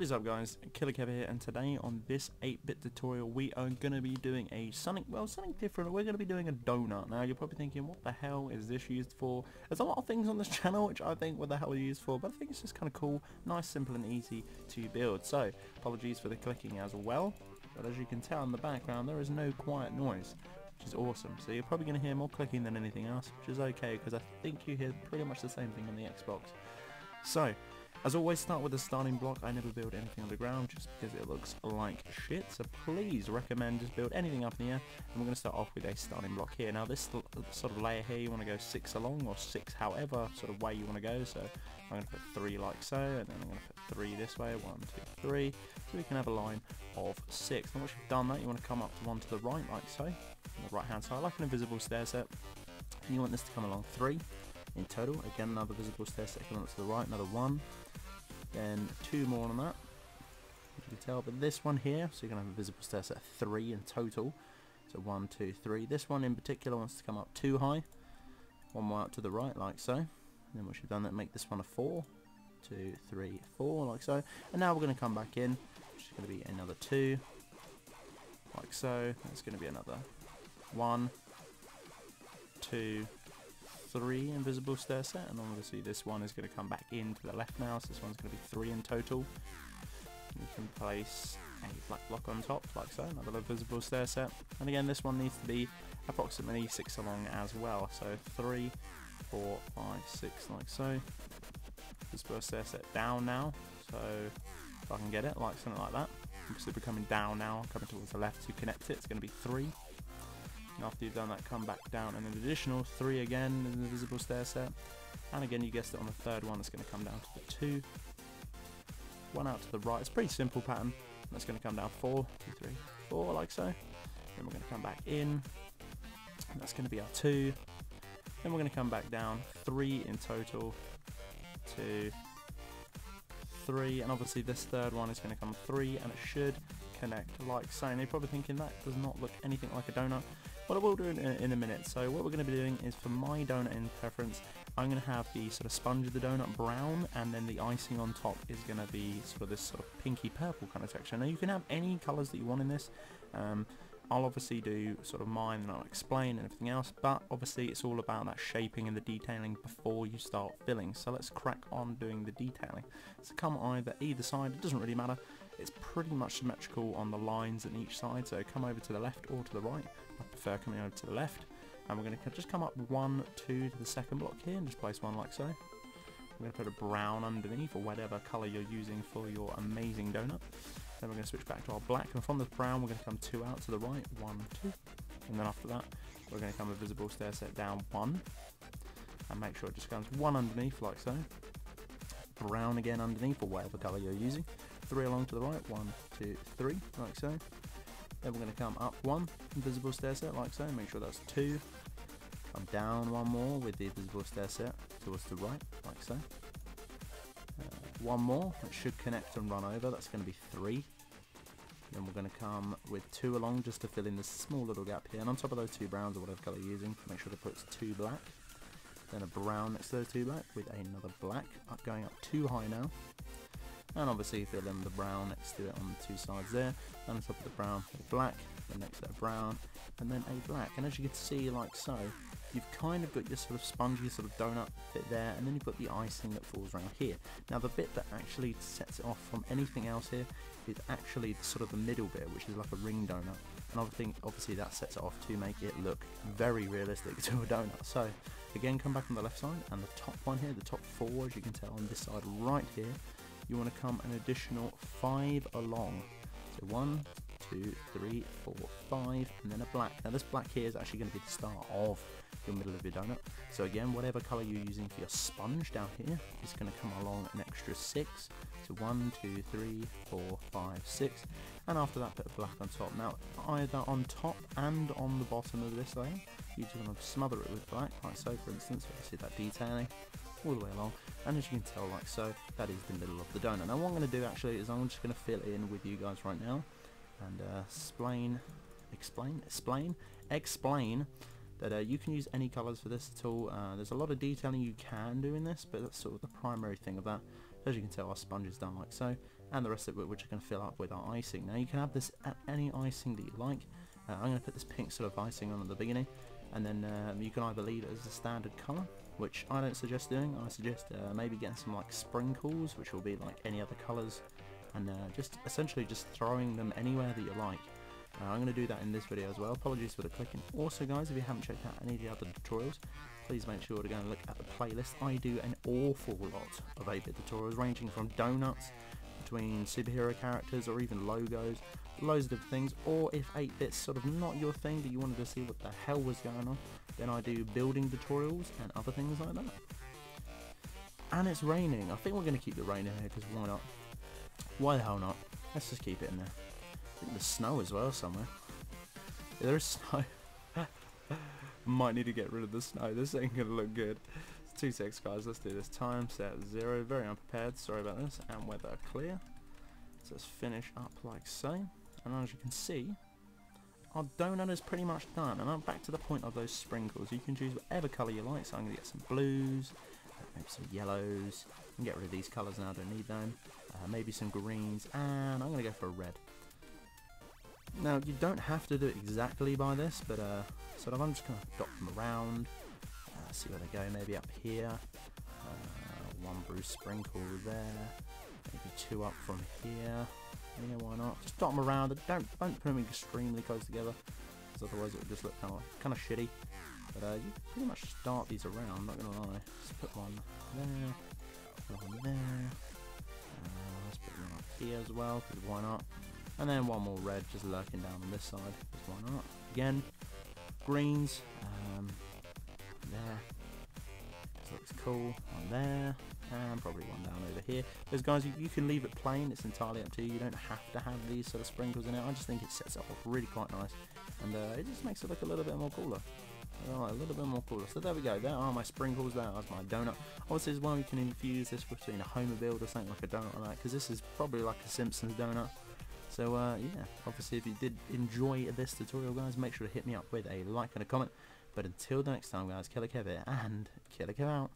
What is up guys, Killerkev here, and today on this 8-bit tutorial we are going to be doing something different. We're going to be doing a donut. Now you're probably thinking, what the hell is this used for? There's a lot of things on this channel which I think what the hell are used for, but I think it's just kind of cool, nice, simple and easy to build. So apologies for the clicking as well, but as you can tell in the background there is no quiet noise, which is awesome. So you're probably going to hear more clicking than anything else, which is okay because I think you hear pretty much the same thing on the Xbox. So as always, start with a starting block. I never build anything on the ground just because it looks like shit, so please recommend just build anything up in the air. And we're going to start off with a starting block here. Now this sort of layer here, you want to go 6 along or 6 however sort of way you want to go. So I'm going to put 3 like so, and then I'm going to put 3 this way, 1, 2, 3, so we can have a line of 6. And once you've done that, you want to come up to one to the right like so, on the right hand side, like an invisible stair set. And you want this to come along 3 in total. Again, another visible stair set coming up to the right, another 1. Then 2 more on that, as you can tell, but this one here, so you're going to have a visible stair set of 3 in total, so 1, 2, 3. This one in particular wants to come up 2 high, 1 more out to the right like so, and then once you've done that, make this one a 4, 2, 3, 4 like so, and now we're going to come back in, which is going to be another 2 like so. That's going to be another 1, 2, 3 invisible stair set, and obviously this one is going to come back into the left now, so this one's going to be 3 in total. You can place a black block on top like so, another visible stair set, and again this one needs to be approximately 6 along as well, so 3, 4, 5, 6 like so. Visible stair set down now, so if I can get it like something like that. Obviously we're coming down now, coming towards the left to connect it. It's going to be 3. And after you've done that, come back down and an additional 3 again in the visible stair set, and again you guessed it, on the third one it's going to come down to the 2, 1 out to the right. It's a pretty simple pattern. That's going to come down 4, 2, 3, 4 like so. Then we're going to come back in, and that's going to be our 2. Then we're going to come back down 3 in total, 2, 3, and obviously this third one is going to come 3, and it should connect like so. And you're probably thinking that does not look anything like a donut. Well, I will do it in a minute. So what we're going to be doing is, for my donut in preference, I'm going to have the sort of sponge of the donut brown, and then the icing on top is going to be sort of this sort of pinky purple kind of texture. Now you can have any colours that you want in this. I'll obviously do sort of mine and I'll explain and everything else, but obviously it's all about that shaping and the detailing before you start filling. So let's crack on doing the detailing. So come either side, it doesn't really matter. It's pretty much symmetrical on the lines on each side, so come over to the left or to the right. I prefer coming over to the left, and we're going to just come up 1, 2 to the second block here and just place one like so. We're going to put a brown underneath, or whatever colour you're using for your amazing donut. Then we're going to switch back to our black, and from the brown we're going to come 2 out to the right, 1, 2, and then after that we're going to come a visible stair set down 1, and make sure it just comes 1 underneath like so. Brown again underneath, or whatever colour you're using. 3 along to the right, 1, 2, 3 like so. Then we're going to come up 1 invisible stair set like so, make sure that's 2. Come down 1 more with the visible stair set towards the right like so. 1 more, it should connect and run over, that's going to be 3. Then we're going to come with 2 along just to fill in this small little gap here, and on top of those 2 browns or whatever colour you're using, make sure to put 2 black. Then a brown next to those 2 black with another black, going up 2 high now. And obviously fill in the brown next to it on the 2 sides there, and on top of the brown a black, then next to that brown, and then a black. And as you can see like so, you've kind of got your sort of spongy sort of donut bit there, and then you've got the icing that falls around here. Now the bit that actually sets it off from anything else here is actually sort of the middle bit, which is like a ring donut, and obviously that sets it off to make it look very realistic to a donut. So again, come back on the left side, and the top one here, the top 4, as you can tell on this side right here, you want to come an additional 5 along. So 1, 2, 3, 4, 5, and then a black. Now this black here is actually going to be the start of your middle of your donut. So again, whatever colour you're using for your sponge down here is going to come along an extra 6. So 1, 2, 3, 4, 5, 6, and after that put a black on top. Now either on top and on the bottom of this layer, you just want to smother it with black, like so for instance. You see that detailing all the way along, and as you can tell like so, that is the middle of the donut. Now what I'm going to do actually is I'm just going to fill in with you guys right now and explain that you can use any colours for this at all. There's a lot of detailing you can do in this, but that's sort of the primary thing of that. As you can tell, our sponge is done like so, and the rest of it we're just going to fill up with our icing. Now you can have this at any icing that you like. I'm going to put this pink sort of icing on at the beginning, and then you can either leave it as a standard colour, which I don't suggest doing. I suggest maybe getting some like sprinkles, which will be like any other colours, and just essentially just throwing them anywhere that you like. I'm going to do that in this video as well. Apologies for the clicking. Also guys, if you haven't checked out any of the other tutorials, please make sure to go and look at the playlist. I do an awful lot of 8-bit tutorials, ranging from donuts, between superhero characters, or even logos, loads of different things. Or if 8-bit's sort of not your thing, but you wanted to see what the hell was going on, then I do building tutorials and other things like that. And it's raining. I think we're going to keep the rain in here, because why not? Why the hell not? Let's just keep it in there. I think there's snow as well somewhere. Yeah, there is snow. Might need to get rid of the snow. This ain't gonna look good. It's 2 seconds, guys. Let's do this. Time set 0. Very unprepared. Sorry about this. And weather clear. So let's finish up like so. And as you can see, our donut is pretty much done. And I'm back to the point of those sprinkles. You can choose whatever colour you like. So I'm gonna get some blues, maybe some yellows. I can get rid of these colours now. I don't need them. Maybe some greens, and I'm gonna go for a red. Now you don't have to do it exactly by this, but sort of I'm just gonna dot them around, see where they go. Maybe up here, 1 blue sprinkle there, maybe 2 up from here. Yeah, why not? Just dot them around. Don't put them extremely close together, because otherwise it would just look kind of shitty. But you pretty much start these around. Not gonna lie. Just put one there, put one there. Let's put one up here as well, because why not? And then 1 more red just lurking down on this side, because why not? Again, greens, there, this looks cool, 1 there, and probably 1 down over here. Because guys, you can leave it plain, it's entirely up to you. You don't have to have these sort of sprinkles in it. I just think it sets it up really quite nice, and it just makes it look a little bit more cooler. Alright, a little bit more cooler. So there we go, there are my sprinkles, there is my donut. Obviously as well, you can infuse this between a Homer build or something like a donut like that, because this is probably like a Simpsons donut. So yeah, obviously if you did enjoy this tutorial guys, make sure to hit me up with a like and a comment. But until the next time guys, Killerkev here, and Killerkev out.